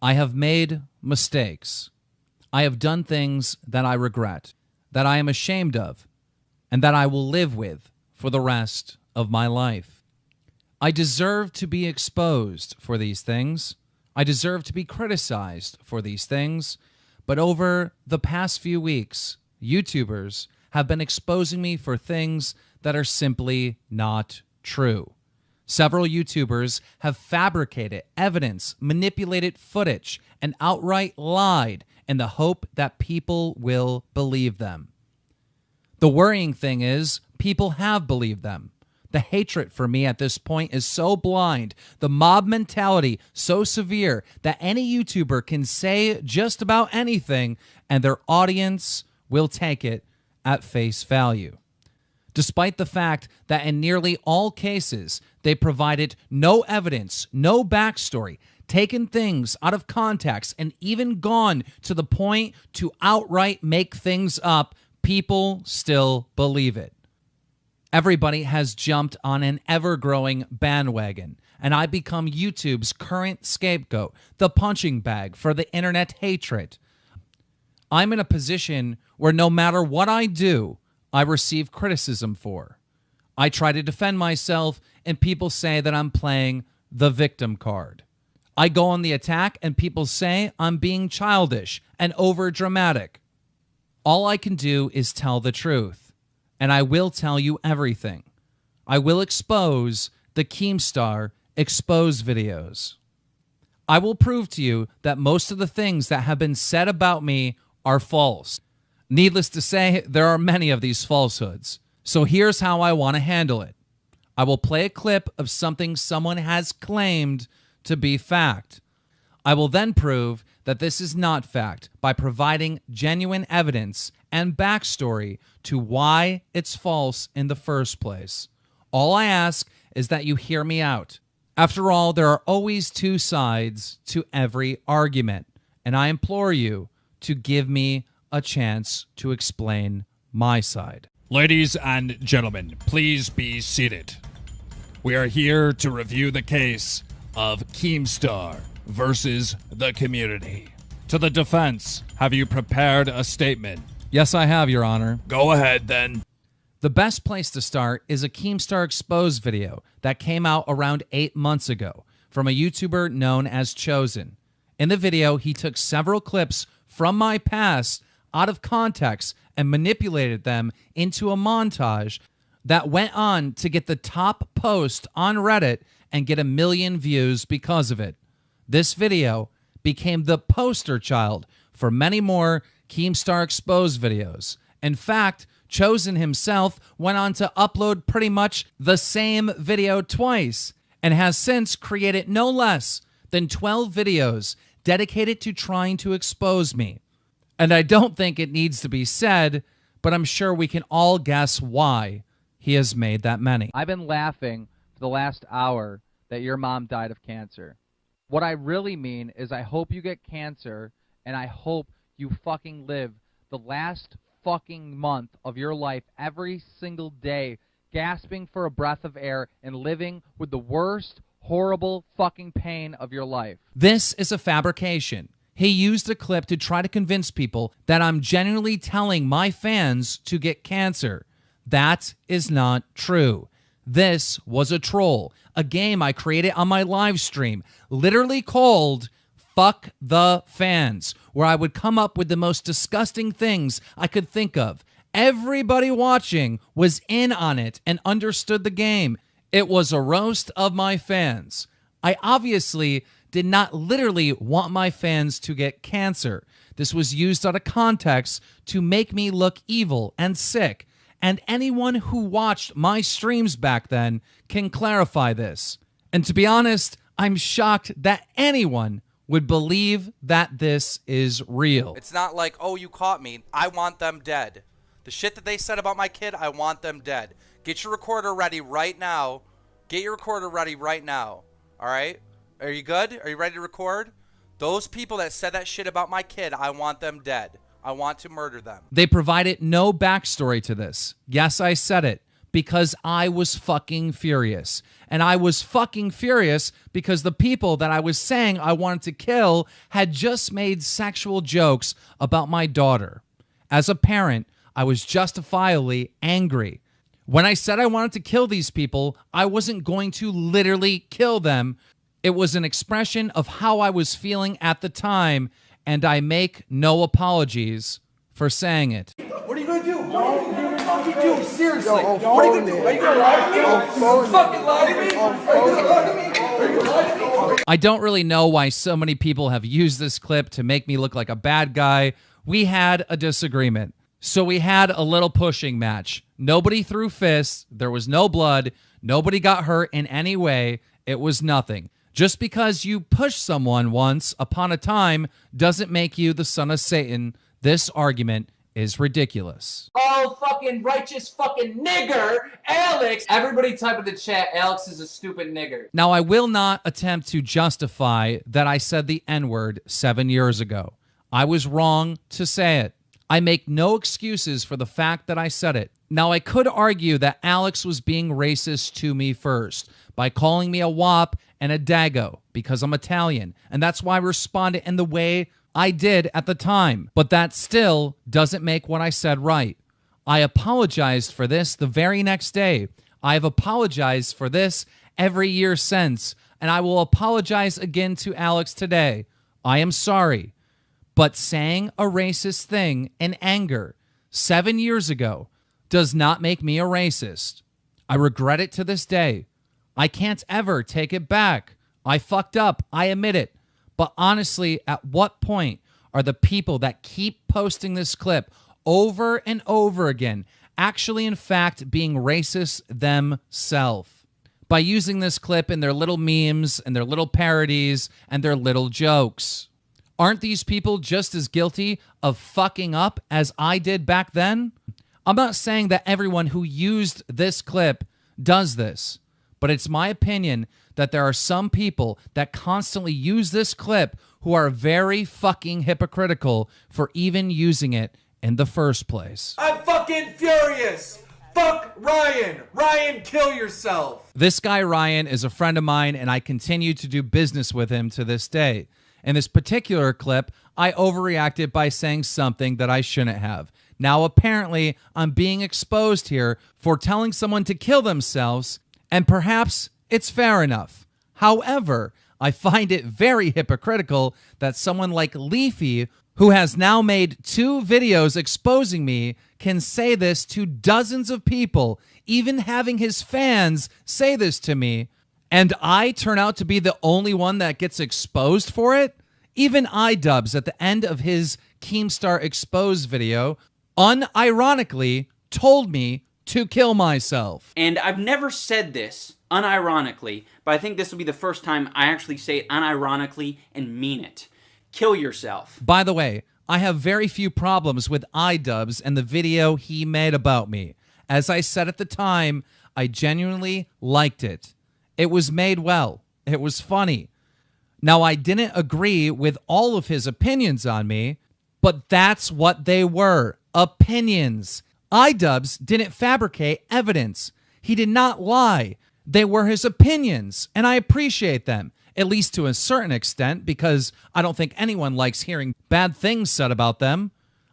I have made mistakes. I have done things that I regret, that I am ashamed of, and that I will live with for the rest of my life. I deserve to be exposed for these things. I deserve to be criticized for these things. But over the past few weeks, YouTubers have been exposing me for things that are simply not true. Several YouTubers have fabricated evidence, manipulated footage, and outright lied in the hope that people will believe them. The worrying thing is, people have believed them. The hatred for me at this point is so blind, the mob mentality so severe that any YouTuber can say just about anything and their audience will take it at face value. Despite the fact that in nearly all cases, they provided no evidence, no backstory, taken things out of context, and even gone to the point to outright make things up, people still believe it. Everybody has jumped on an ever-growing bandwagon, and I become YouTube's current scapegoat, the punching bag for the internet hatred. I'm in a position where no matter what I do, I receive criticism for. I try to defend myself, and people say that I'm playing the victim card. I go on the attack, and people say I'm being childish and overdramatic. All I can do is tell the truth, and I will tell you everything. I will expose the Keemstar expose videos. I will prove to you that most of the things that have been said about me are false. Needless to say, there are many of these falsehoods. So here's how I want to handle it. I will play a clip of something someone has claimed to be fact. I will then prove that this is not fact by providing genuine evidence and backstory to why it's false in the first place. All I ask is that you hear me out. After all, there are always two sides to every argument, and I implore you to give me a chance to explain my side. Ladies and gentlemen, please be seated. We are here to review the case of Keemstar versus the community. To the defense, have you prepared a statement? Yes, I have, Your Honor. Go ahead, then. The best place to start is a Keemstar Exposed video that came out around 8 months ago from a YouTuber known as Chosen. In the video, he took several clips from my past out of context and manipulated them into a montage that went on to get the top post on Reddit and get 1 million views because of it. This video became the poster child for many more Keemstar Exposed videos. In fact, Chosen himself went on to upload pretty much the same video twice and has since created no less than 12 videos dedicated to trying to expose me. And I don't think it needs to be said, but I'm sure we can all guess why he has made that many. I've been laughing for the last hour that your mom died of cancer. What I really mean is I hope you get cancer, and I hope you fucking live the last fucking month of your life every single day gasping for a breath of air and living with the worst, horrible fucking pain of your life. This is a fabrication. He used a clip to try to convince people that I'm genuinely telling my fans to get cancer. That is not true. This was a troll, a game I created on my live stream, literally called Fuck the Fans, where I would come up with the most disgusting things I could think of. Everybody watching was in on it and understood the game. It was a roast of my fans. I obviously did not literally want my fans to get cancer. This was used out of context to make me look evil and sick. And anyone who watched my streams back then can clarify this. And to be honest, I'm shocked that anyone would believe that this is real. It's not like, oh, you caught me. I want them dead. The shit that they said about my kid, I want them dead. Get your recorder ready right now. Get your recorder ready right now. All right? Are you good? Are you ready to record? Those people that said that shit about my kid, I want them dead. I want to murder them. They provided no backstory to this. Yes, I said it. because I was fucking furious. And I was fucking furious because the people that I was saying I wanted to kill had just made sexual jokes about my daughter. As a parent, I was justifiably angry. When I said I wanted to kill these people, I wasn't going to literally kill them. It was an expression of how I was feeling at the time, and I make no apologies for saying it. What are you gonna do? What are you fucking do? Seriously. What are you gonna do? Are you gonna lie to me? You fucking lie to me? Are you gonna lie to me? Are you gonna lie to me? I don't really know why so many people have used this clip to make me look like a bad guy. We had a disagreement. So we had a little pushing match. Nobody threw fists. There was no blood. Nobody got hurt in any way. It was nothing. Just because you push someone once upon a time doesn't make you the son of Satan. This argument is ridiculous. Oh, fucking righteous fucking nigger, Alex. Everybody type in the chat, Alex is a stupid nigger. Now, I will not attempt to justify that I said the N-word 7 years ago. I was wrong to say it. I make no excuses for the fact that I said it. Now, I could argue that Alex was being racist to me first by calling me a wop and a dago because I'm Italian, and that's why I responded in the way I did at the time. But that still doesn't make what I said right. I apologized for this the very next day. I have apologized for this every year since, and I will apologize again to Alex today. I am sorry. But saying a racist thing in anger 7 years ago does not make me a racist. I regret it to this day. I can't ever take it back. I fucked up. I admit it. But honestly, at what point are the people that keep posting this clip over and over again actually, in fact, being racist themselves by using this clip in their little memes and their little parodies and their little jokes? Aren't these people just as guilty of fucking up as I did back then? I'm not saying that everyone who used this clip does this, but it's my opinion that there are some people that constantly use this clip who are very fucking hypocritical for even using it in the first place. I'm fucking furious. Fuck Ryan. Ryan, kill yourself. This guy Ryan is a friend of mine, and I continue to do business with him to this day. In this particular clip, I overreacted by saying something that I shouldn't have. Now, apparently, I'm being exposed here for telling someone to kill themselves, and perhaps it's fair enough. However, I find it very hypocritical that someone like Leafy, who has now made 2 videos exposing me, can say this to dozens of people, even having his fans say this to me, and I turn out to be the only one that gets exposed for it? Even iDubbbz, at the end of his Keemstar exposed video, unironically told me to kill myself. And I've never said this unironically, but I think this will be the first time I actually say it unironically and mean it. Kill yourself. By the way, I have very few problems with iDubbbz and the video he made about me. As I said at the time, I genuinely liked it. It was made well. It was funny. Now, I didn't agree with all of his opinions on me, but that's what they were. Opinions. iDubbbz didn't fabricate evidence. He did not lie. They were his opinions, and I appreciate them, at least to a certain extent, because I don't think anyone likes hearing bad things said about them.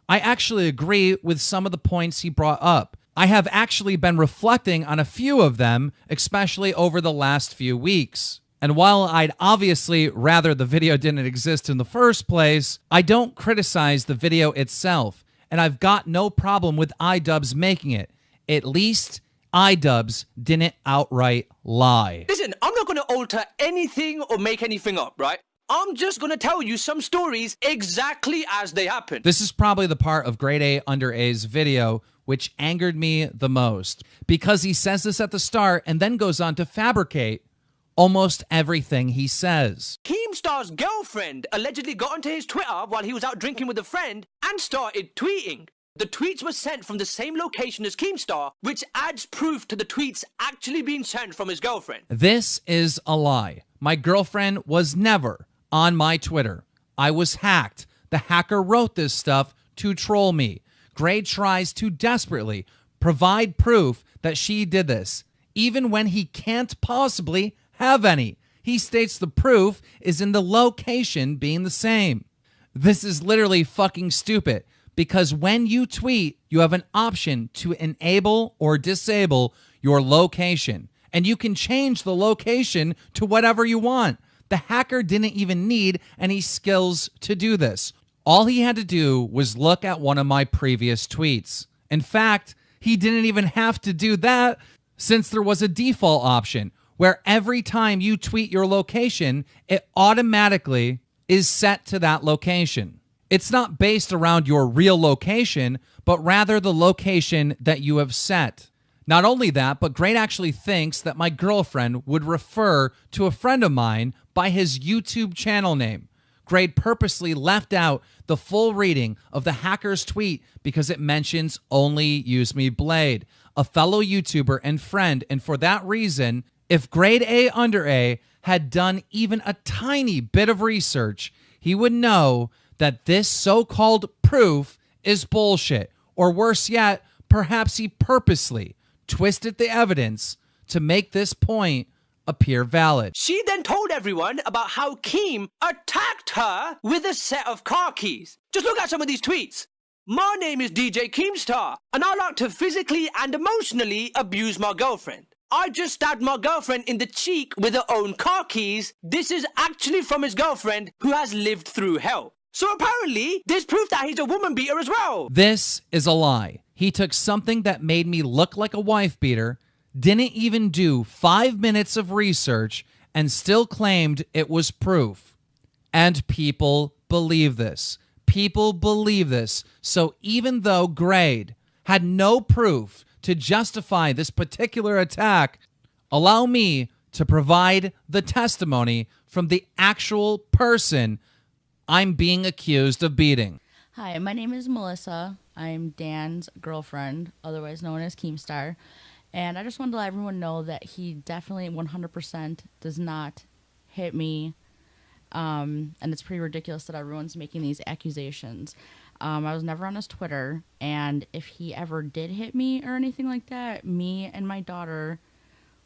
I actually agree with some of the points he brought up. I have actually been reflecting on a few of them, especially over the last few weeks. And while I'd obviously rather the video didn't exist in the first place, I don't criticize the video itself, and I've got no problem with iDubbbz making it. At least iDubbbz didn't outright lie. Listen, I'm not going to alter anything or make anything up, right? I'm just going to tell you some stories exactly as they happen. This is probably the part of Grade A Under A's video which angered me the most, because he says this at the start and then goes on to fabricate almost everything he says. Keemstar's girlfriend allegedly got onto his Twitter while he was out drinking with a friend and started tweeting. The tweets were sent from the same location as Keemstar, which adds proof to the tweets actually being sent from his girlfriend. This is a lie. My girlfriend was never on my Twitter. I was hacked. The hacker wrote this stuff to troll me. Grade tries to desperately provide proof that she did this, even when he can't possibly have any. He states the proof is in the location being the same. This is literally fucking stupid, because when you tweet, you have an option to enable or disable your location, and you can change the location to whatever you want. The hacker didn't even need any skills to do this. All he had to do was look at one of my previous tweets. In fact, he didn't even have to do that, since there was a default option where every time you tweet your location, it automatically is set to that location. It's not based around your real location, but rather the location that you have set. Not only that, but Great actually thinks that my girlfriend would refer to a friend of mine by his YouTube channel name. Great purposely left out the full reading of the hacker's tweet because it mentions only Use Me Blade, a fellow YouTuber and friend, and for that reason, if Grade A under A had done even a tiny bit of research, he would know that this so-called proof is bullshit, or worse yet, perhaps he purposely twisted the evidence to make this point appear valid. She then told everyone about how Keem attacked her with a set of car keys. Just look at some of these tweets. My name is DJ Keemstar, and I like to physically and emotionally abuse my girlfriend. I just stabbed my girlfriend in the cheek with her own car keys. This is actually from his girlfriend who has lived through hell. So apparently, there's proof that he's a woman beater as well. This is a lie. He took something that made me look like a wife beater, didn't even do 5 minutes of research, and still claimed it was proof. And people believe this. People believe this. So even though Grade had no proof to justify this particular attack, allow me to provide the testimony from the actual person I'm being accused of beating. Hi, my name is Melissa. I'm Dan's girlfriend, otherwise known as Keemstar. And I just wanted to let everyone know that he definitely 100% does not hit me. And it's pretty ridiculous that everyone's making these accusations. I was never on his Twitter, and if he ever did hit me or anything like that, me and my daughter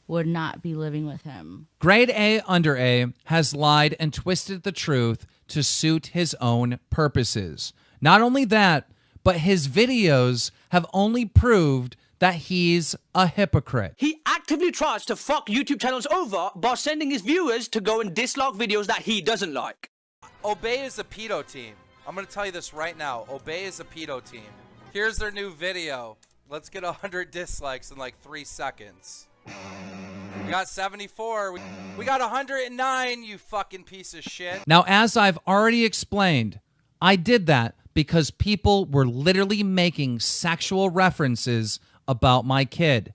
would not be living with him. Grade A under A has lied and twisted the truth to suit his own purposes. Not only that, but his videos have only proved that he's a hypocrite. He actively tries to fuck YouTube channels over by sending his viewers to go and dislike videos that he doesn't like. Obey is a pedo team. I'm going to tell you this right now. Obey is a pedo team. Here's their new video. Let's get 100 dislikes in like 3 seconds. We got 74. We got 109, you fucking piece of shit. Now, as I've already explained, I did that because people were literally making sexual references about my kid.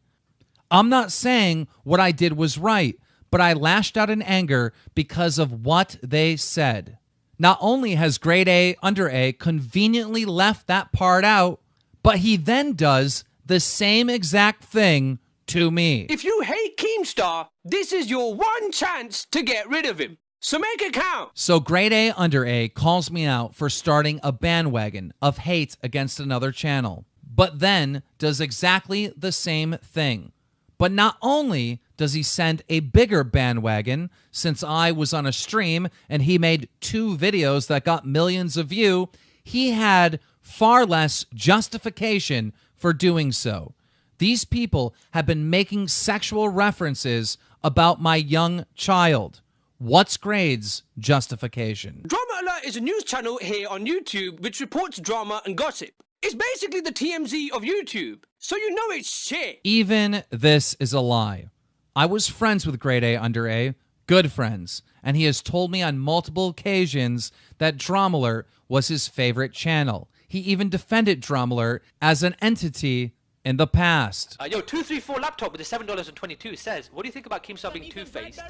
I'm not saying what I did was right, but I lashed out in anger because of what they said. Not only has Grade A under A conveniently left that part out, but he then does the same exact thing to me. If you hate Keemstar, this is your one chance to get rid of him. So make it count. So Grade A under A calls me out for starting a bandwagon of hate against another channel, but then does exactly the same thing. But not only does he send a bigger bandwagon, since I was on a stream and he made 2 videos that got millions of views, he had far less justification for doing so. These people have been making sexual references about my young child. What's Grade's justification? Drama Alert is a news channel here on YouTube which reports drama and gossip. It's basically the TMZ of YouTube, so you know it's shit. Even this is a lie. I was friends with Grade A under A, good friends, and he has told me on multiple occasions that Drama Alert was his favorite channel. He even defended Drama Alert as an entity in the past. Yo, 234 laptop with the $7.22 says, what do you think about Keemstar being two-faced?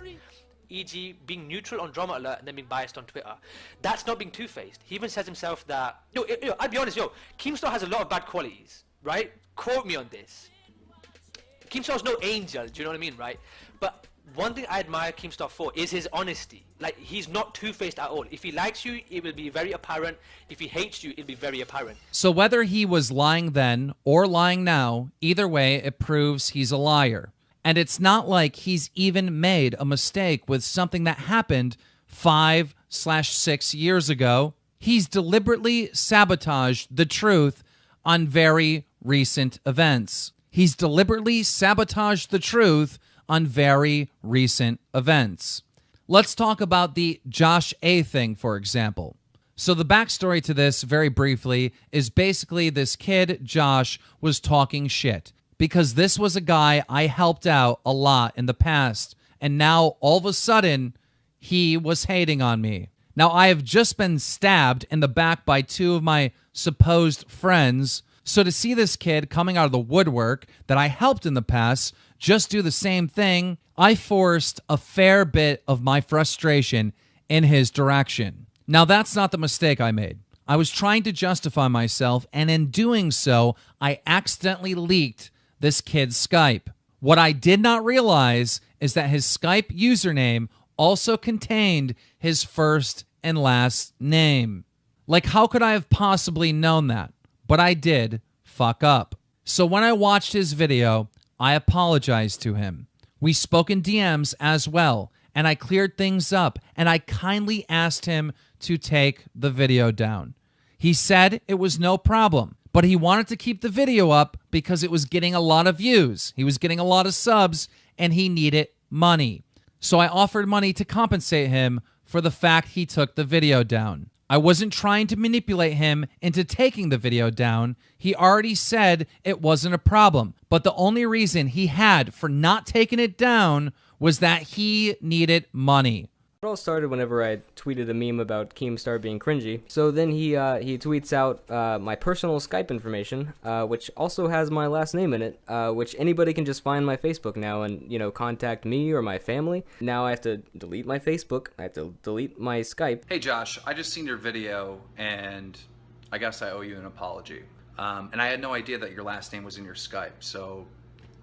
E.g. being neutral on Drama Alert and then being biased on Twitter. That's not being two-faced. He even says himself that... Yo, I'll be honest, Keemstar has a lot of bad qualities, right? Quote me on this. Keemstar's no angel, do you know what I mean, right? But one thing I admire Keemstar for is his honesty. Like, he's not two-faced at all. If he likes you, it will be very apparent. If he hates you, it'll be very apparent. So whether he was lying then or lying now, either way, it proves he's a liar. And it's not like he's even made a mistake with something that happened 5/6 years ago. He's deliberately sabotaged the truth on very recent events. He's deliberately sabotaged the truth on very recent events. Let's talk about the Josh A thing, for example. So the backstory to this, very briefly, is basically this kid, Josh, was talking shit because this was a guy I helped out a lot in the past, and now all of a sudden, he was hating on me. Now, I have just been stabbed in the back by two of my supposed friends, so to see this kid coming out of the woodwork that I helped in the past just do the same thing, I forced a fair bit of my frustration in his direction. Now, that's not the mistake I made. I was trying to justify myself, and in doing so, I accidentally leaked this kid's Skype. What I did not realize is that his Skype username also contained his first and last name. Like, how could I have possibly known that? But I did fuck up. So when I watched his video, I apologized to him. We spoke in DMs as well, and I cleared things up, and I kindly asked him to take the video down. He said it was no problem, but he wanted to keep the video up because it was getting a lot of views. He was getting a lot of subs, and he needed money. So I offered money to compensate him for the fact he took the video down. I wasn't trying to manipulate him into taking the video down. He already said it wasn't a problem. But the only reason he had for not taking it down was that he needed money. It all started whenever I tweeted a meme about Keemstar being cringy. So then he tweets out my personal Skype information, which also has my last name in it, which anybody can just find my Facebook now and, you know, contact me or my family. Now I have to delete my Facebook. I have to delete my Skype. Hey Josh, I just seen your video and I guess I owe you an apology. And I had no idea that your last name was in your Skype, so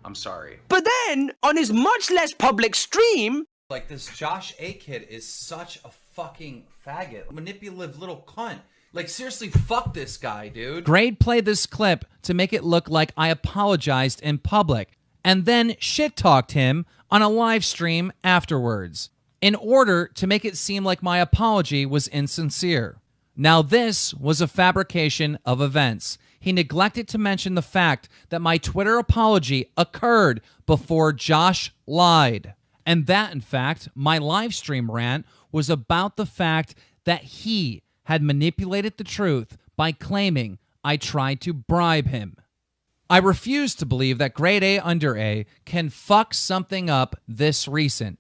I'm sorry. But then, on his much less public stream... Like, this Josh A kid is such a fucking faggot. Manipulative little cunt. Like, seriously, fuck this guy, dude. Grade played this clip to make it look like I apologized in public and then shit-talked him on a live stream afterwards in order to make it seem like my apology was insincere. Now, this was a fabrication of events. He neglected to mention the fact that my Twitter apology occurred before Josh lied. And that, in fact, my live stream rant was about the fact that he had manipulated the truth by claiming I tried to bribe him. I refuse to believe that grade A under A can fuck something up this recent.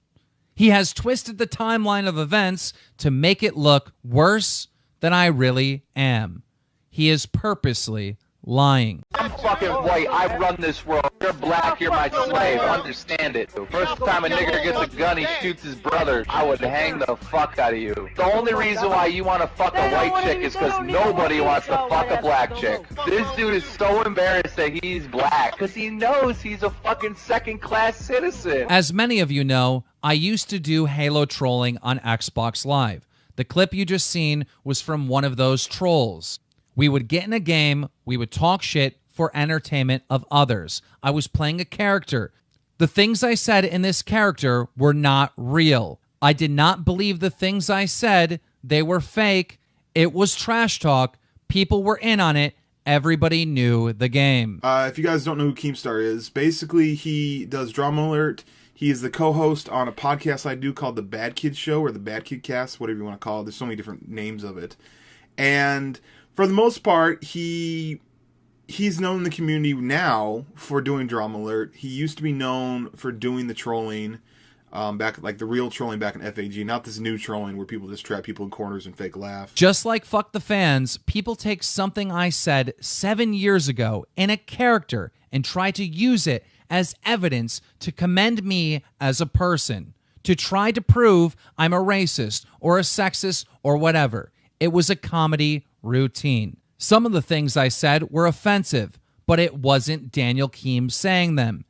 He has twisted the timeline of events to make it look worse than I really am. He is purposely lying. I'm fucking white. I run this world. You're black. You're my slave. Understand it. First time a nigger gets a gun, he shoots his brother. I would hang the fuck out of you. The only reason why you want to fuck a white chick is because nobody wants to fuck a black chick. This dude is so embarrassed that he's black because he knows he's a fucking second-class citizen. As many of you know, I used to do Halo trolling on Xbox Live. The clip you just seen was from one of those trolls. We would get in a game, we would talk shit for entertainment of others. I was playing a character. The things I said in this character were not real. I did not believe the things I said. They were fake. It was trash talk. People were in on it. Everybody knew the game. If you guys don't know who Keemstar is, basically he does Drama Alert. He is the co-host on a podcast I do called The Bad Kid Show or The Bad Kid Cast, whatever you want to call it. There's so many different names of it. And for the most part, he's known in the community now for doing Drama Alert. He used to be known for doing the trolling, back like the real trolling back in FAG, not this new trolling where people just trap people in corners and fake laugh. Just like Fuck the Fans, people take something I said 7 years ago in a character and try to use it as evidence to commend me as a person, to try to prove I'm a racist or a sexist or whatever. It was a comedy routine. Some of the things I said were offensive, but it wasn't Daniel Keem saying them.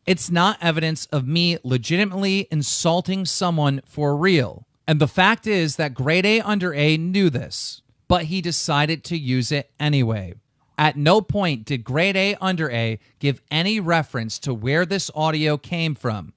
It's not evidence of me legitimately insulting someone for real. And the fact is that Grade A Under A knew this, but he decided to use it anyway. At no point did Grade A Under A give any reference to where this audio came from.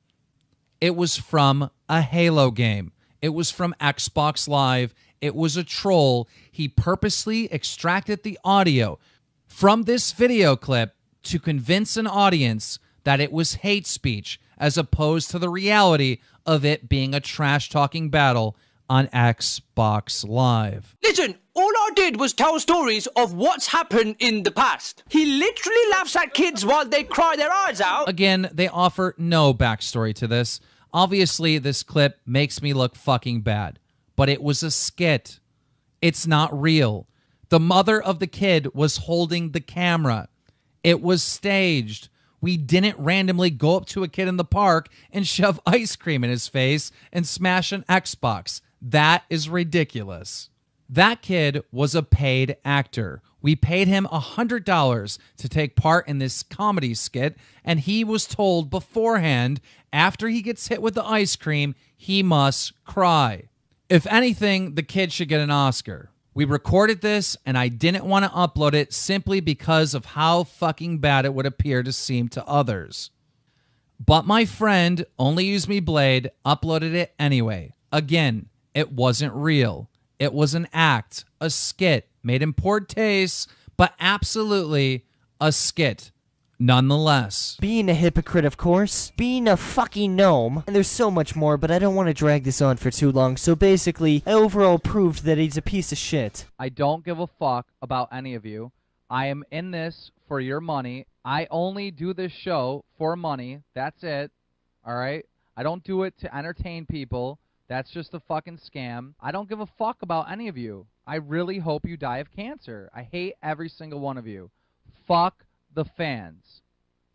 It was from a Halo game. It was from Xbox Live. It was a troll. He purposely extracted the audio from this video clip to convince an audience that it was hate speech, as opposed to the reality of it being a trash-talking battle on Xbox Live. Listen, all I did was tell stories of what's happened in the past. He literally laughs at kids while they cry their eyes out. Again, they offer no backstory to this. Obviously, this clip makes me look fucking bad, but it was a skit. It's not real. The mother of the kid was holding the camera. It was staged. We didn't randomly go up to a kid in the park and shove ice cream in his face and smash an Xbox. That is ridiculous. That kid was a paid actor. We paid him $100 to take part in this comedy skit, and he was told beforehand, after he gets hit with the ice cream, he must cry. If anything, the kid should get an Oscar. We recorded this, and I didn't want to upload it simply because of how fucking bad it would appear to seem to others. But my friend, Only Use Me Blade, uploaded it anyway. Again, it wasn't real. It was an act, a skit, made in poor taste, but absolutely a skit. Nonetheless. Being a hypocrite, of course. Being a fucking gnome. And there's so much more, but I don't want to drag this on for too long. So basically, I overall proved that he's a piece of shit. I don't give a fuck about any of you. I am in this for your money. I only do this show for money. That's it. All right? I don't do it to entertain people. That's just a fucking scam. I don't give a fuck about any of you. I really hope you die of cancer. I hate every single one of you. Fuck the fans.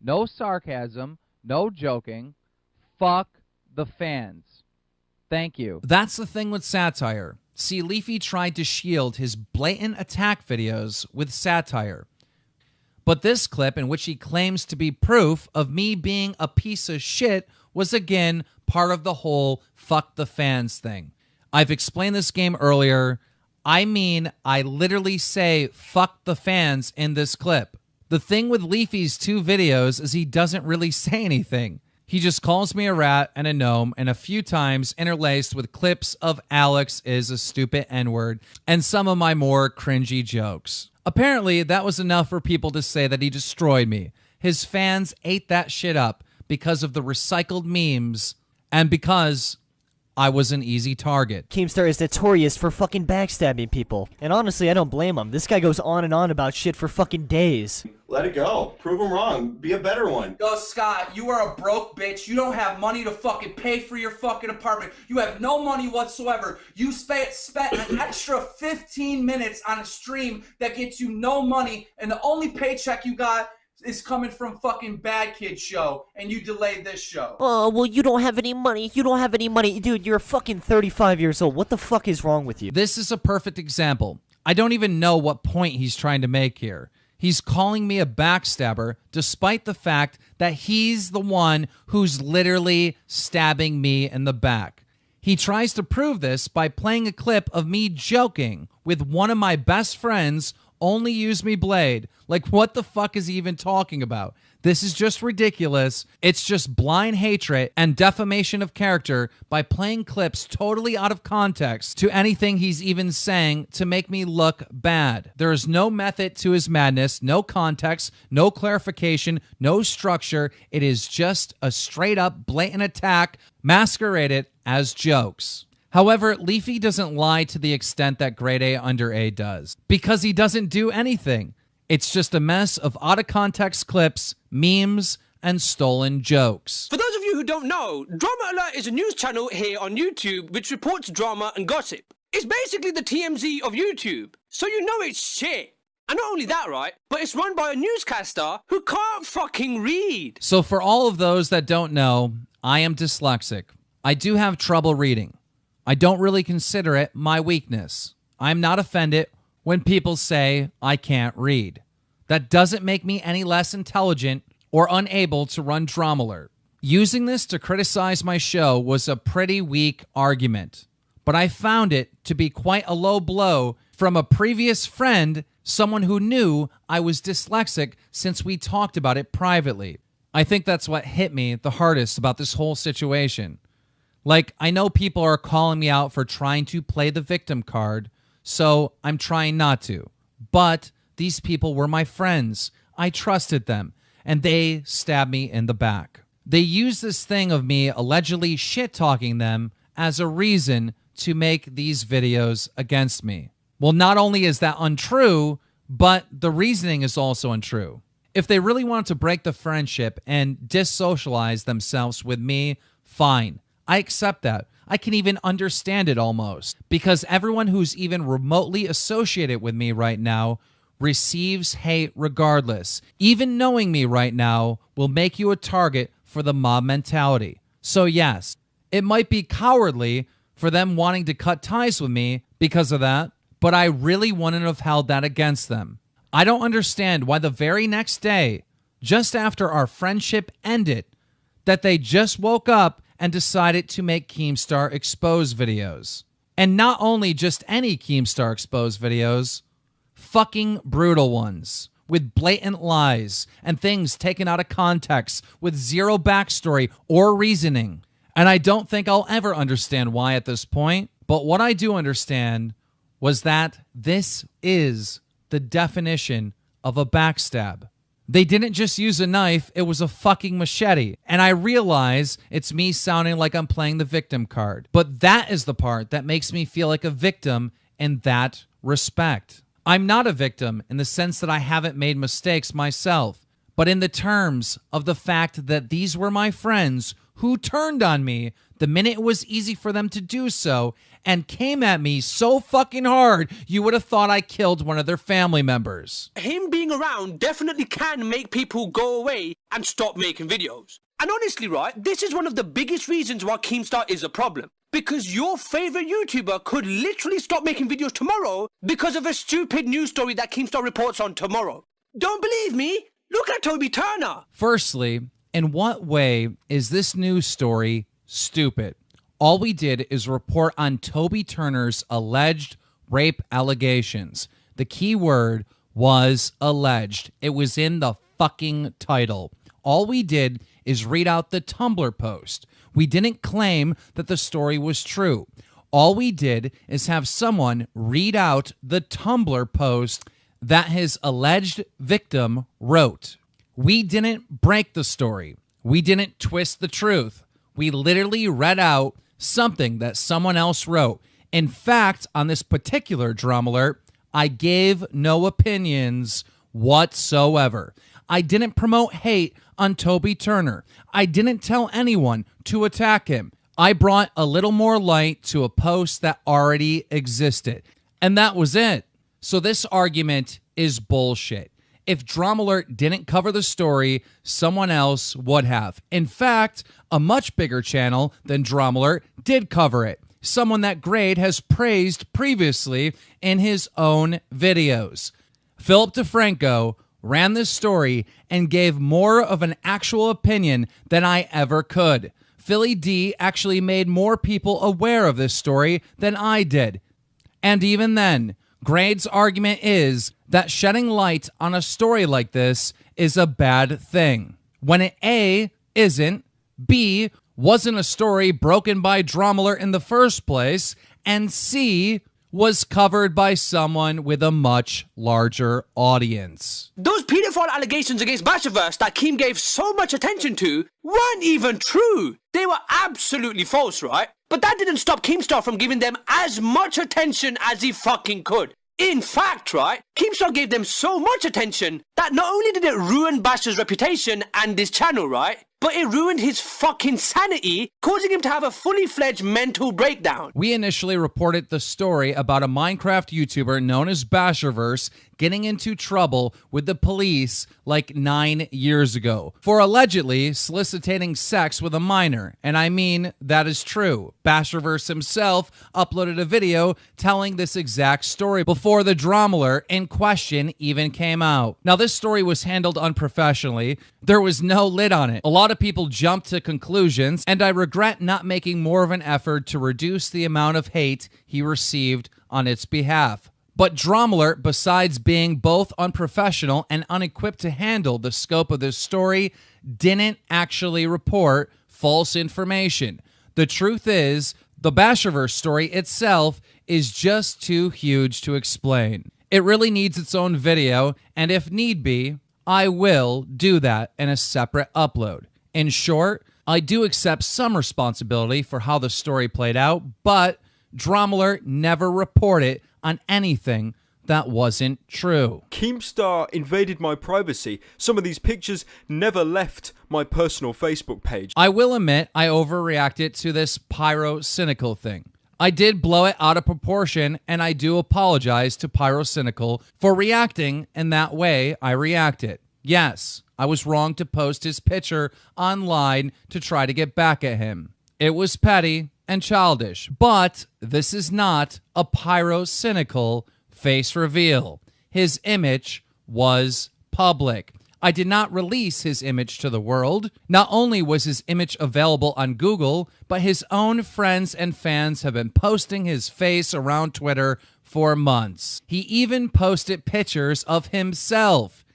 No sarcasm, no joking. Fuck the fans. Thank you. That's the thing with satire. See, Leafy tried to shield his blatant attack videos with satire. But this clip, in which he claims to be proof of me being a piece of shit, was again part of the whole fuck the fans thing. I've explained this game earlier. I mean, I literally say fuck the fans in this clip. The thing with Leafy's two videos is he doesn't really say anything. He just calls me a rat and a gnome, and a few times interlaced with clips of Alex is a stupid N-word and some of my more cringy jokes. Apparently, that was enough for people to say that he destroyed me. His fans ate that shit up because of the recycled memes and because I was an easy target. Keemstar is notorious for fucking backstabbing people. And honestly, I don't blame him. This guy goes on and on about shit for fucking days. Let it go. Prove him wrong. Be a better one. Yo, Scott, you are a broke bitch. You don't have money to fucking pay for your fucking apartment. You have no money whatsoever. You spent an extra 15 minutes on a stream that gets you no money, and the only paycheck you got is coming from fucking Bad Kid Show, and you delayed this show. Oh, well, you don't have any money. You don't have any money. Dude, you're fucking 35 years old. What the fuck is wrong with you? This is a perfect example. I don't even know what point he's trying to make here. He's calling me a backstabber, despite the fact that he's the one who's literally stabbing me in the back. He tries to prove this by playing a clip of me joking with one of my best friends, Only Use Me Blade. Like, what the fuck is he even talking about? This is just ridiculous. It's just blind hatred and defamation of character by playing clips totally out of context to anything he's even saying to make me look bad. There is no method to his madness, no context, no clarification, no structure. It is just a straight up blatant attack masqueraded as jokes. However, Leafy doesn't lie to the extent that Grade A Under A does, because he doesn't do anything. It's just a mess of out-of-context clips, memes, and stolen jokes. For those of you who don't know, Drama Alert is a news channel here on YouTube which reports drama and gossip. It's basically the TMZ of YouTube, so you know it's shit. And not only that, right, but it's run by a newscaster who can't fucking read. So for all of those that don't know, I am dyslexic. I do have trouble reading. I don't really consider it my weakness. I'm not offended when people say I can't read. That doesn't make me any less intelligent or unable to run Drama Alert. Using this to criticize my show was a pretty weak argument, but I found it to be quite a low blow from a previous friend, someone who knew I was dyslexic since we talked about it privately. I think that's what hit me the hardest about this whole situation. Like, I know people are calling me out for trying to play the victim card, so I'm trying not to. But these people were my friends. I trusted them, and they stabbed me in the back. They used this thing of me allegedly shit-talking them as a reason to make these videos against me. Well, not only is that untrue, but the reasoning is also untrue. If they really wanted to break the friendship and dissocialize themselves with me, fine. I accept that. I can even understand it almost, because everyone who's even remotely associated with me right now receives hate regardless. Even knowing me right now will make you a target for the mob mentality. So yes, it might be cowardly for them wanting to cut ties with me because of that, but I really wouldn't have held that against them. I don't understand why the very next day, just after our friendship ended, that they just woke up and decided to make Keemstar expose videos. And not only just any Keemstar expose videos, fucking brutal ones, with blatant lies and things taken out of context with zero backstory or reasoning. And I don't think I'll ever understand why at this point, but what I do understand was that this is the definition of a backstab. They didn't just use a knife, it was a fucking machete. And I realize it's me sounding like I'm playing the victim card. But that is the part that makes me feel like a victim in that respect. I'm not a victim in the sense that I haven't made mistakes myself, but in the terms of the fact that these were my friends who turned on me the minute it was easy for them to do so and came at me so fucking hard you would have thought I killed one of their family members. Him being around definitely can make people go away and stop making videos. And honestly, right, this is one of the biggest reasons why Keemstar is a problem. Because your favorite YouTuber could literally stop making videos tomorrow because of a stupid news story that Keemstar reports on tomorrow. Don't believe me? Look at Toby Turner. Firstly, in what way is this news story stupid? All we did is report on Toby Turner's alleged rape allegations. The key word was alleged. It was in the fucking title. All we did is read out the Tumblr post. We didn't claim that the story was true. All we did is have someone read out the Tumblr post that his alleged victim wrote. We didn't break the story. We didn't twist the truth. We literally read out something that someone else wrote. In fact, on this particular Drama Alert, I gave no opinions whatsoever. I didn't promote hate on Toby Turner. I didn't tell anyone to attack him. I brought a little more light to a post that already existed. And that was it. So this argument is bullshit. If Drama Alert didn't cover the story, someone else would have. In fact, a much bigger channel than Drama Alert did cover it. Someone that Grade has praised previously in his own videos. Philip DeFranco ran this story and gave more of an actual opinion than I ever could. Philly D actually made more people aware of this story than I did. And even then, Grade's argument is that shedding light on a story like this is a bad thing, when it A, isn't, B, wasn't a story broken by Drama Alert in the first place, and C, was covered by someone with a much larger audience. Those pedophile allegations against Bashaverse that Keem gave so much attention to weren't even true. They were absolutely false, right? But that didn't stop Keemstar from giving them as much attention as he fucking could. In fact, right, Keemstar gave them so much attention that not only did it ruin Basher's reputation and his channel, right, but it ruined his fucking sanity, causing him to have a fully fledged mental breakdown. We initially reported the story about a Minecraft YouTuber known as Basherverse getting into trouble with the police like 9 years ago for allegedly soliciting sex with a minor. And I mean, that is true. Basherverse himself uploaded a video telling this exact story before the drama alert in question even came out. Now, this story was handled unprofessionally. There was no lid on it. A lot of people jumped to conclusions, and I regret not making more of an effort to reduce the amount of hate he received on its behalf. But Drama Alert, besides being both unprofessional and unequipped to handle the scope of this story, didn't actually report false information. The truth is, the Basherverse story itself is just too huge to explain. It really needs its own video, and if need be, I will do that in a separate upload. In short, I do accept some responsibility for how the story played out, but Drama Alert never reported on anything that wasn't true. Keemstar invaded my privacy. Some of these pictures never left my personal Facebook page. I will admit I overreacted to this pyrocynical thing. I did blow it out of proportion, and I do apologize to Pyrocynical for reacting in that way I reacted. Yes, I was wrong to post his picture online to try to get back at him. It was petty and childish, but this is not a Pyrocynical face reveal. His image was public. I did not release his image to the world. Not only was his image available on Google, but his own friends and fans have been posting his face around Twitter for months. He even posted pictures of himself.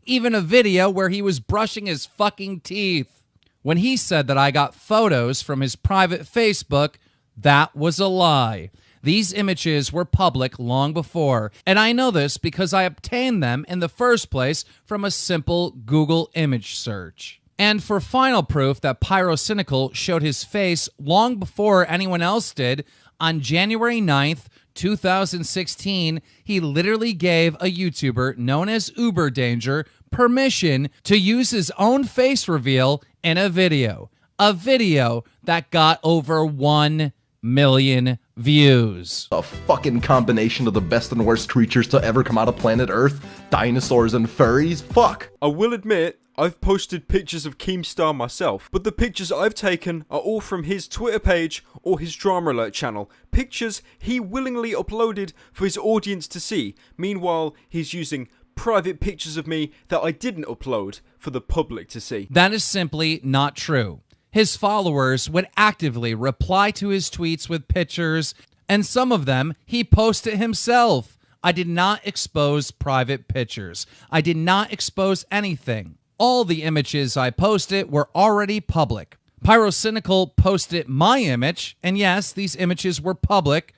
Even a video where he was brushing his fucking teeth. When he said that I got photos from his private Facebook, that was a lie. These images were public long before, and I know this because I obtained them in the first place from a simple Google image search. And for final proof that Pyrocynical showed his face long before anyone else did, on January 9th, 2016, he literally gave a YouTuber known as Uber Danger permission to use his own face reveal in a video. A video that got over 1 million views. A fucking combination of the best and worst creatures to ever come out of planet Earth. Dinosaurs and furries. Fuck. I will admit, I've posted pictures of Keemstar myself, but the pictures I've taken are all from his Twitter page or his Drama Alert channel. Pictures he willingly uploaded for his audience to see. Meanwhile, he's using private pictures of me that I didn't upload for the public to see. That is simply not true. His followers would actively reply to his tweets with pictures, and some of them he posted himself. I did not expose private pictures. I did not expose anything. All the images I posted were already public. Pyrocynical posted my image, and yes, these images were public,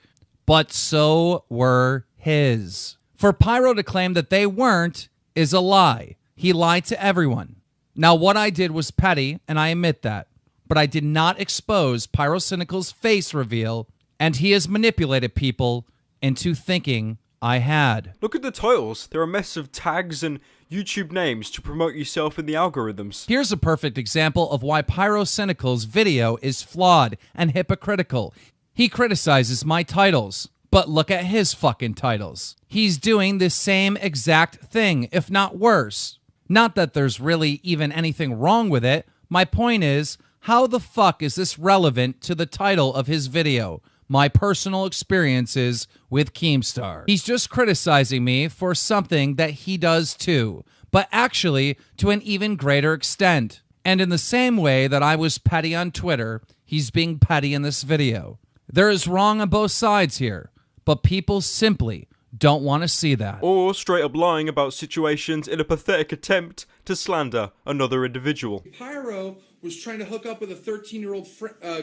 but so were his. For Pyro to claim that they weren't is a lie. He lied to everyone. Now, what I did was petty, and I admit that. But I did not expose Pyrocynical's face reveal, and he has manipulated people into thinking I had. Look at the titles. They're a mess of tags and YouTube names to promote yourself in the algorithms. Here's a perfect example of why Pyrocynical's video is flawed and hypocritical. He criticizes my titles, but look at his fucking titles. He's doing the same exact thing, if not worse. Not that there's really even anything wrong with it. My point is, how the fuck is this relevant to the title of his video? My personal experiences with Keemstar. He's just criticizing me for something that he does too, but actually to an even greater extent. And in the same way that I was petty on Twitter, he's being petty in this video. There is wrong on both sides here, but people simply don't want to see that. Or straight up lying about situations in a pathetic attempt to slander another individual. Pyro was trying to hook up with a 13-year-old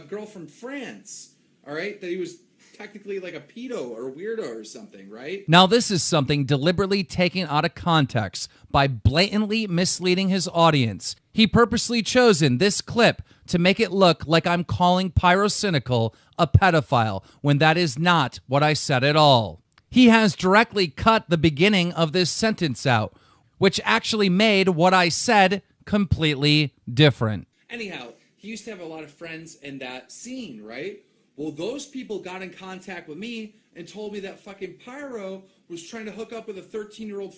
girl from France, all right? That he was technically like a pedo or weirdo or something, right? Now, this is something deliberately taken out of context by blatantly misleading his audience. He purposely chosen this clip to make it look like I'm calling Pyrocynical a pedophile when that is not what I said at all. He has directly cut the beginning of this sentence out, which actually made what I said completely different. Anyhow, he used to have a lot of friends in that scene, right? Well, those people got in contact with me and told me that fucking Pyro was trying to hook up with a 13-year-old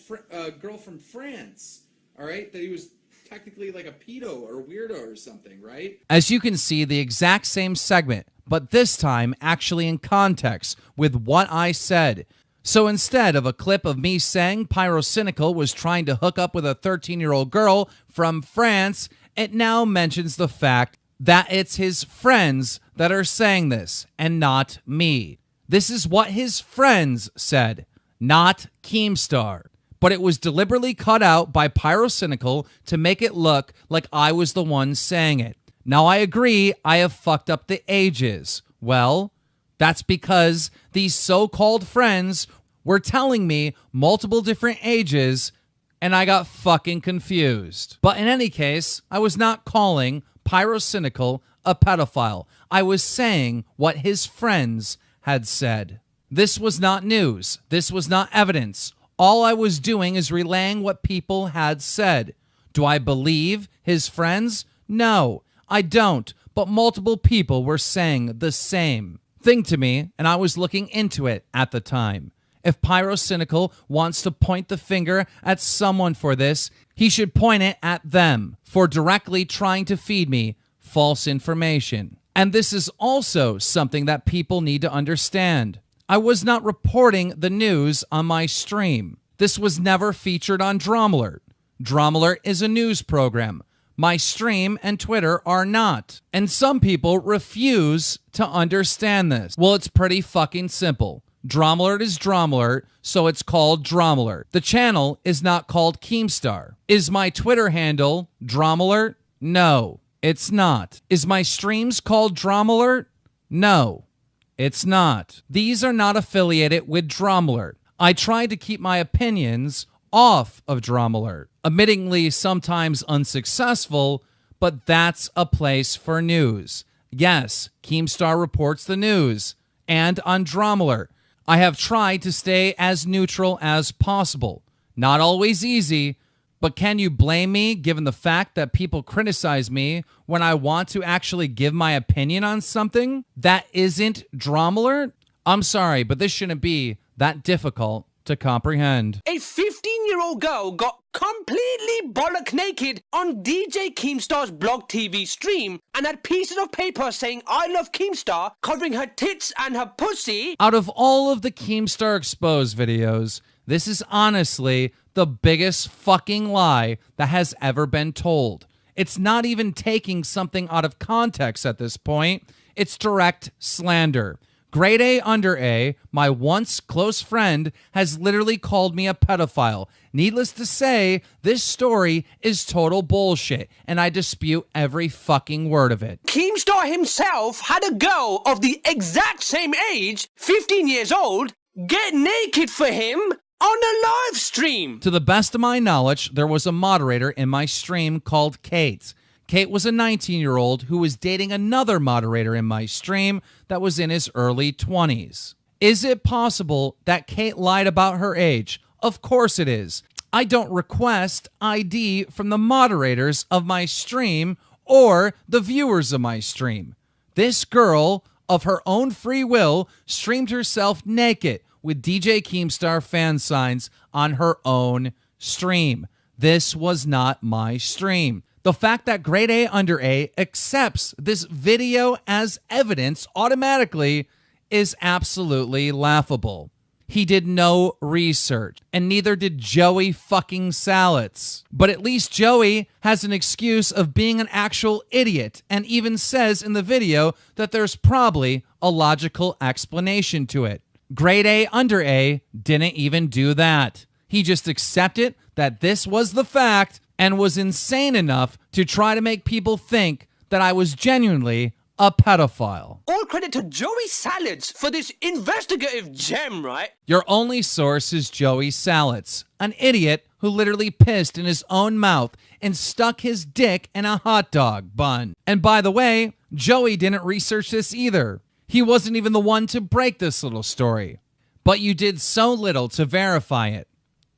girl from France, all right? That he was technically like a pedo or weirdo or something, right? As you can see, the exact same segment, but this time actually in context with what I said. So instead of a clip of me saying Pyrocynical was trying to hook up with a 13-year-old girl from France, it now mentions the fact that it's his friends that are saying this and not me. This is what his friends said, not Keemstar. But it was deliberately cut out by Pyrocynical to make it look like I was the one saying it. Now I agree I have fucked up the ages. Well, that's because these so-called friends were telling me multiple different ages and I got fucking confused. But in any case, I was not calling Pyrocynical a pedophile. I was saying what his friends had said. This was not news. This was not evidence. All I was doing is relaying what people had said. Do I believe his friends? No, I don't. But multiple people were saying the same thing to me, and I was looking into it at the time. If Pyrocynical wants to point the finger at someone for this, he should point it at them for directly trying to feed me false information. And this is also something that people need to understand. I was not reporting the news on my stream. This was never featured on Dromalert. Dromalert is a news program. My stream and Twitter are not. And some people refuse to understand this. Well, it's pretty fucking simple. Dromalert is Dromalert, so it's called Dromalert. The channel is not called Keemstar. Is my Twitter handle Dromalert? No, it's not. Is my streams called Dromalert? No, it's not. These are not affiliated with Dromalert. I try to keep my opinions off of Dromalert. Admittingly, sometimes unsuccessful, but that's a place for news. Yes, Keemstar reports the news, and on Dromalert. I have tried to stay as neutral as possible. Not always easy, but can you blame me given the fact that people criticize me when I want to actually give my opinion on something that isn't Dromalert? I'm sorry, but this shouldn't be that difficult to comprehend. A 15-year-old girl got completely bollock naked on DJ Keemstar's Blog TV stream and had pieces of paper saying I love Keemstar covering her tits and her pussy. Out of all of the Keemstar Exposed videos, this is honestly the biggest fucking lie that has ever been told. It's not even taking something out of context at this point. It's direct slander. Grade A under A, my once close friend, has literally called me a pedophile. Needless to say, this story is total bullshit, and I dispute every fucking word of it. Keemstar himself had a girl of the exact same age, 15 years old, get naked for him on a live stream. To the best of my knowledge, there was a moderator in my stream called Kate. Kate was a 19-year-old who was dating another moderator in my stream that was in his early 20s. Is it possible that Kate lied about her age? Of course it is. I don't request ID from the moderators of my stream or the viewers of my stream. This girl, of her own free will, streamed herself naked with DJ Keemstar fan signs on her own stream. This was not my stream. The fact that Grade A under A accepts this video as evidence automatically is absolutely laughable. He did no research, and neither did Joey fucking Salets. But at least Joey has an excuse of being an actual idiot, and even says in the video that there's probably a logical explanation to it. Grade A under A didn't even do that. He just accepted that this was the fact and was insane enough to try to make people think that I was genuinely a pedophile. All credit to Joey Salads for this investigative gem, right? Your only source is Joey Salets, an idiot who literally pissed in his own mouth and stuck his dick in a hot dog bun. And by the way, Joey didn't research this either. He wasn't even the one to break this little story. But you did so little to verify it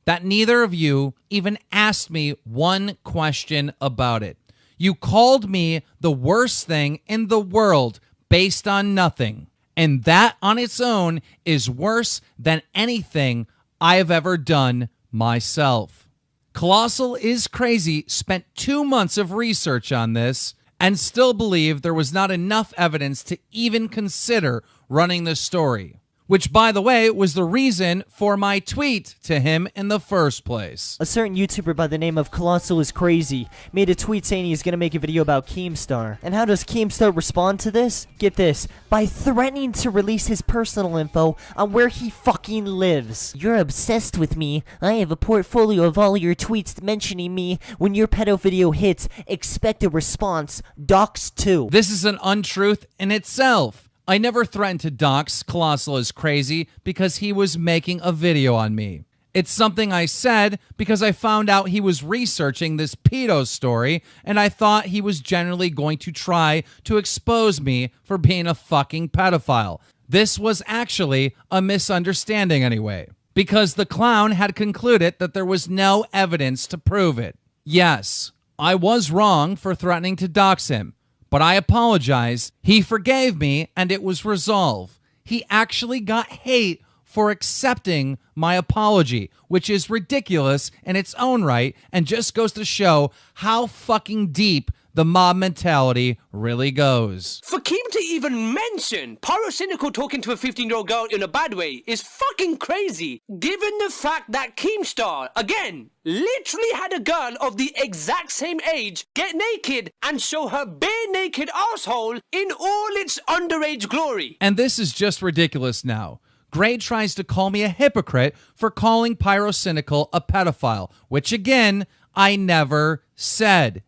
that neither of you even asked me one question about it. You called me the worst thing in the world based on nothing. And that on its own is worse than anything I have ever done myself. Colossal is Crazy spent 2 months of research on this and still believed there was not enough evidence to even consider running the story. Which, by the way, was the reason for my tweet to him in the first place. A certain YouTuber by the name of Colossal is Crazy made a tweet saying he's gonna make a video about Keemstar. And how does Keemstar respond to this? Get this, by threatening to release his personal info on where he fucking lives. You're obsessed with me. I have a portfolio of all your tweets mentioning me. When your pedo video hits, expect a response. Docs too. This is an untruth in itself. I never threatened to dox Colossal is Crazy because he was making a video on me. It's something I said because I found out he was researching this pedo story, and I thought he was generally going to try to expose me for being a fucking pedophile. This was actually a misunderstanding anyway, because the clown had concluded that there was no evidence to prove it. Yes, I was wrong for threatening to dox him. But I apologize. He forgave me, and it was resolved. He actually got hate for accepting my apology, which is ridiculous in its own right and just goes to show how fucking deep the mob mentality really goes. For Keem to even mention Pyrocynical talking to a 15-year-old girl in a bad way is fucking crazy, given the fact that Keemstar, again, literally had a girl of the exact same age get naked and show her bare naked asshole in all its underage glory. And this is just ridiculous now. Gray tries to call me a hypocrite for calling Pyrocynical a pedophile, which again, I never said.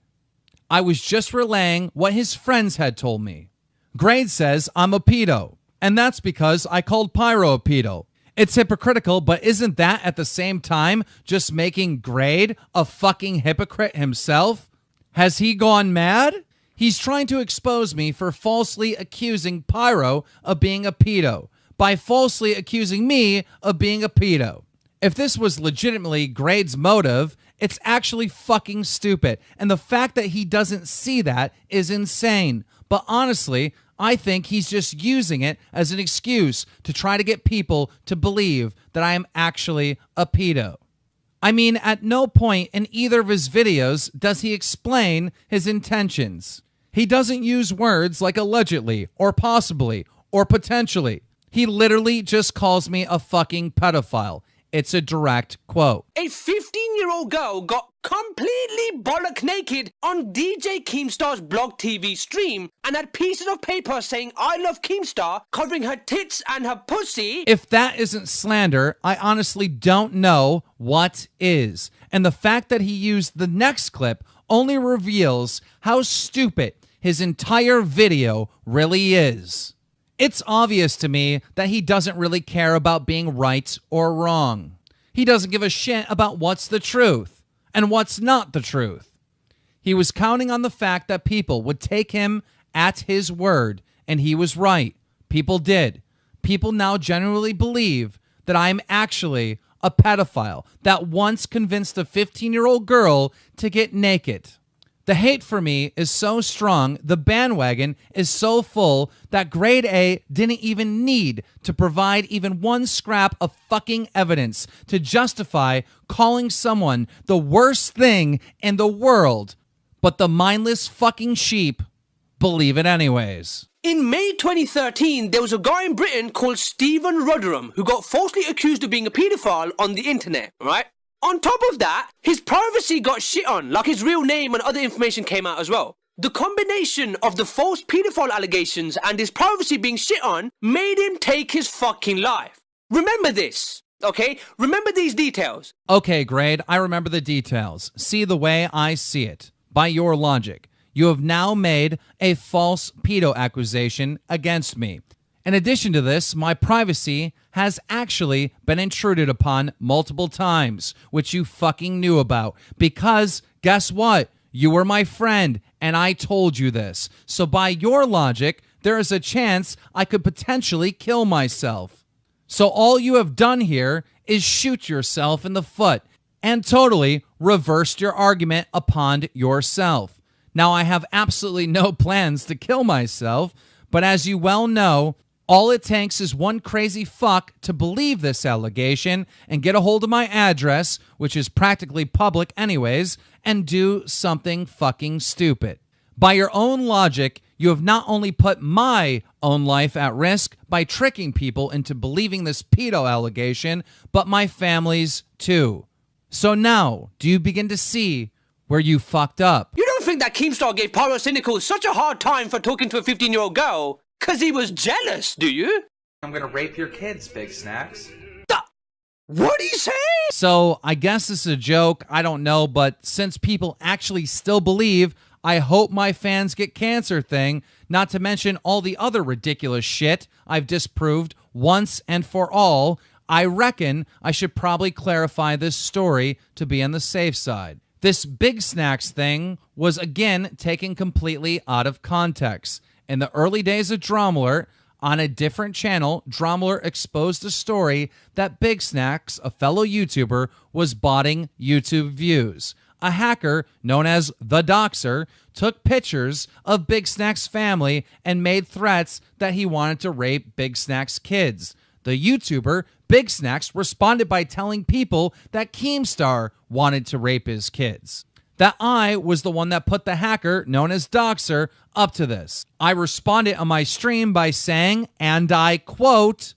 I was just relaying what his friends had told me. Grade says I'm a pedo, and that's because I called Pyro a pedo. It's hypocritical, but isn't that at the same time just making Grade a fucking hypocrite himself? Has he gone mad? He's trying to expose me for falsely accusing Pyro of being a pedo by falsely accusing me of being a pedo. If this was legitimately Grade's motive, it's actually fucking stupid. And the fact that he doesn't see that is insane. But honestly, I think he's just using it as an excuse to try to get people to believe that I am actually a pedo. I mean, at no point in either of his videos does he explain his intentions. He doesn't use words like allegedly or possibly or potentially. He literally just calls me a fucking pedophile. It's a direct quote. A 15-year-old girl got completely bollock naked on DJ Keemstar's blog TV stream and had pieces of paper saying I love Keemstar covering her tits and her pussy. If that isn't slander, I honestly don't know what is. And the fact that he used the next clip only reveals how stupid his entire video really is. It's obvious to me that he doesn't really care about being right or wrong. He doesn't give a shit about what's the truth and what's not the truth. He was counting on the fact that people would take him at his word, and he was right. People did. People now genuinely believe that I'm actually a pedophile that once convinced a 15-year-old girl to get naked. The hate for me is so strong, the bandwagon is so full that Grade A didn't even need to provide even one scrap of fucking evidence to justify calling someone the worst thing in the world. But the mindless fucking sheep believe it anyways. In May 2013, there was a guy in Britain called Stephen Rotherham who got falsely accused of being a paedophile on the internet, right? On top of that, his privacy got shit on, like his real name and other information came out as well. The combination of the false paedophile allegations and his privacy being shit on made him take his fucking life. Remember this, okay? Remember these details. Okay, Grade, I remember the details. See the way I see it. By your logic, you have now made a false pedo accusation against me. In addition to this, my privacy has actually been intruded upon multiple times, which you fucking knew about. Because, guess what? You were my friend, and I told you this. So by your logic, there is a chance I could potentially kill myself. So all you have done here is shoot yourself in the foot and totally reversed your argument upon yourself. Now, I have absolutely no plans to kill myself, but as you well know, All it takes is one crazy fuck to believe this allegation and get a hold of my address, which is practically public anyways, and do something fucking stupid. By your own logic, you have not only put my own life at risk by tricking people into believing this pedo allegation, but my family's too. So now, do you begin to see where you fucked up? You don't think that Keemstar gave Pyrocynical such a hard time for talking to a 15-year-old girl because he was jealous, do you? I'm gonna rape your kids, Big Snacks. What'd he say? So I guess this is a joke, I don't know, but since people actually still believe, I hope my fans get cancer thing, not to mention all the other ridiculous shit I've disproved once and for all, I reckon I should probably clarify this story to be on the safe side. This Big Snacks thing was again taken completely out of context. In the early days of Drama on a different channel, Drama exposed a story that Big Snacks, a fellow YouTuber, was botting YouTube views. A hacker known as The Doxer took pictures of Big Snacks' family and made threats that he wanted to rape Big Snacks' kids. The YouTuber Big Snacks responded by telling people that Keemstar wanted to rape his kids. That I was the one that put the hacker, known as Doxer, up to this. I responded on my stream by saying, and I quote,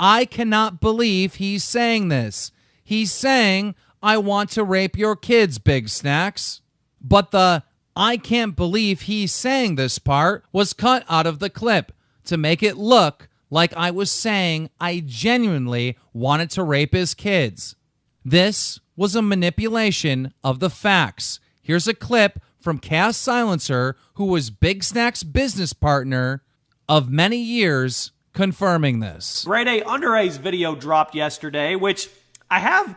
"I cannot believe he's saying this. He's saying, I want to rape your kids, Big Snacks." But the "I can't believe he's saying this" part was cut out of the clip to make it look like I was saying I genuinely wanted to rape his kids. This was a manipulation of the facts. Here's a clip from Chaos Silencer, who was Big Snacks' business partner of many years, confirming this. Grade A Under A's video dropped yesterday, which I have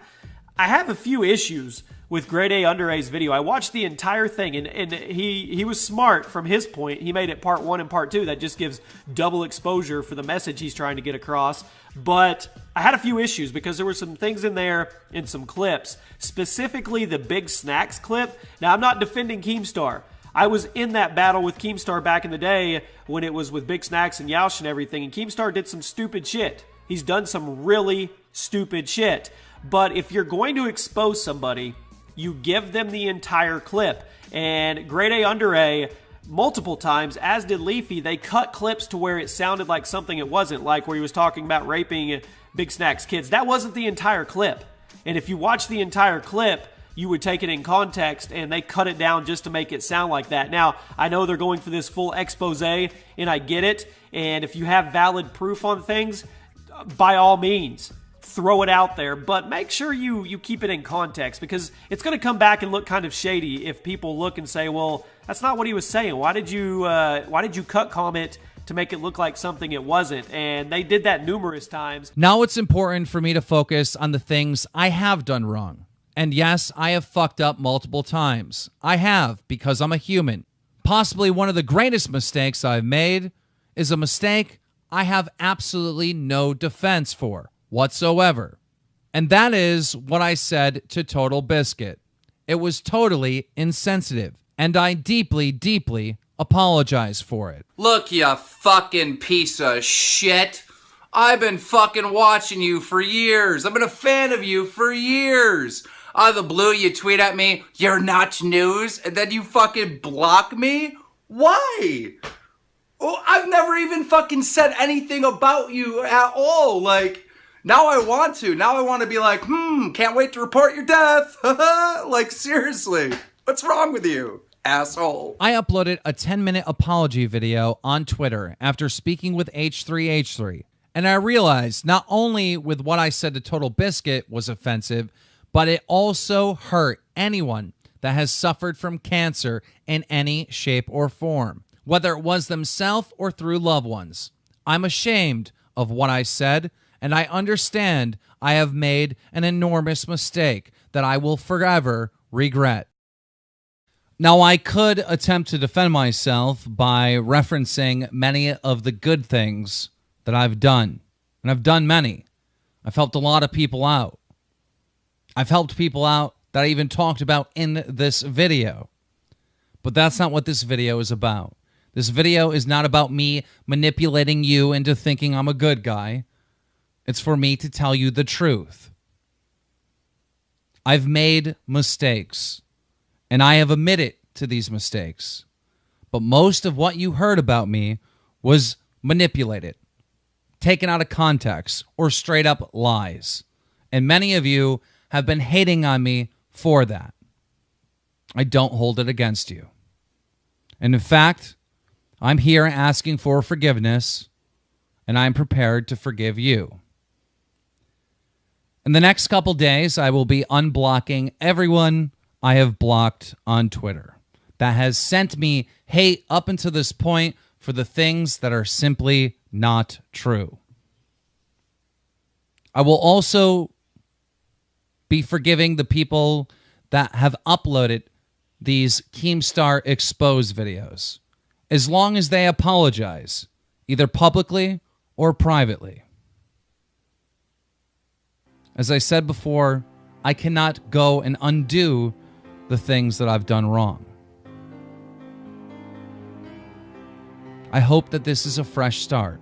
a few issues with Grade A Under A's video. I watched the entire thing, and he was smart from his point. He made it part 1 and part 2. That just gives double exposure for the message he's trying to get across. But I had a few issues because there were some things in there in some clips, specifically the Big Snacks clip. Now, I'm not defending Keemstar. I was in that battle with Keemstar back in the day when it was with Big Snacks and Yaush and everything, and Keemstar did some stupid shit. He's done some really stupid shit. But if you're going to expose somebody, you give them the entire clip. And Grade A Under A, multiple times, as did Leafy, they cut clips to where it sounded like something it wasn't, like where he was talking about raping Big Snacks kids. That wasn't the entire clip. And if you watch the entire clip, you would take it in context, and they cut it down just to make it sound like that. Now, I know they're going for this full expose, and I get it. And if you have valid proof on things, by all means, throw it out there, but make sure you keep it in context, because it's going to come back and look kind of shady if people look and say, well, that's not what he was saying. Why did you cut comment to make it look like something it wasn't? And they did that numerous times. Now it's important for me to focus on the things I have done wrong. And yes, I have fucked up multiple times. I have, because I'm a human. Possibly one of the greatest mistakes I've made is a mistake I have absolutely no defense for whatsoever. And that is what I said to Total Biscuit. It was totally insensitive, and I deeply, deeply apologize for it. Look, you fucking piece of shit. I've been fucking watching you for years. I've been a fan of you for years. Out of the blue, you tweet at me, "You're not news," and then you fucking block me? Why? Oh, I've never even fucking said anything about you at all. Like, now I want to. Now I want to be like, can't wait to report your death. Like, seriously. What's wrong with you, asshole? I uploaded a 10-minute apology video on Twitter after speaking with H3H3. And I realized not only with what I said to Total Biscuit was offensive, but it also hurt anyone that has suffered from cancer in any shape or form, whether it was themselves or through loved ones. I'm ashamed of what I said, and I understand I have made an enormous mistake that I will forever regret. Now, I could attempt to defend myself by referencing many of the good things that I've done, and I've done many. I've helped a lot of people out. I've helped people out that I even talked about in this video. But that's not what this video is about. This video is not about me manipulating you into thinking I'm a good guy. It's for me to tell you the truth. I've made mistakes, and I have admitted to these mistakes. But most of what you heard about me was manipulated, taken out of context, or straight up lies. And many of you have been hating on me for that. I don't hold it against you. And in fact, I'm here asking for forgiveness, and I'm prepared to forgive you. In the next couple days, I will be unblocking everyone I have blocked on Twitter that has sent me hate up until this point for the things that are simply not true. I will also be forgiving the people that have uploaded these Keemstar Exposed videos, as long as they apologize, either publicly or privately. As I said before, I cannot go and undo the things that I've done wrong. I hope that this is a fresh start.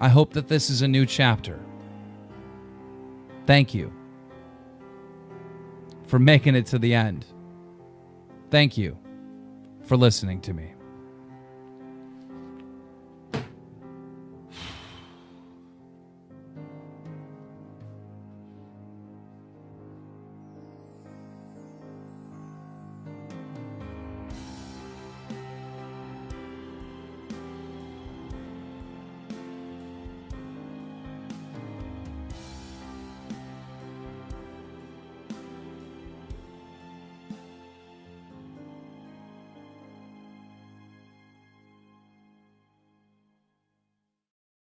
I hope that this is a new chapter. Thank you for making it to the end. Thank you for listening to me.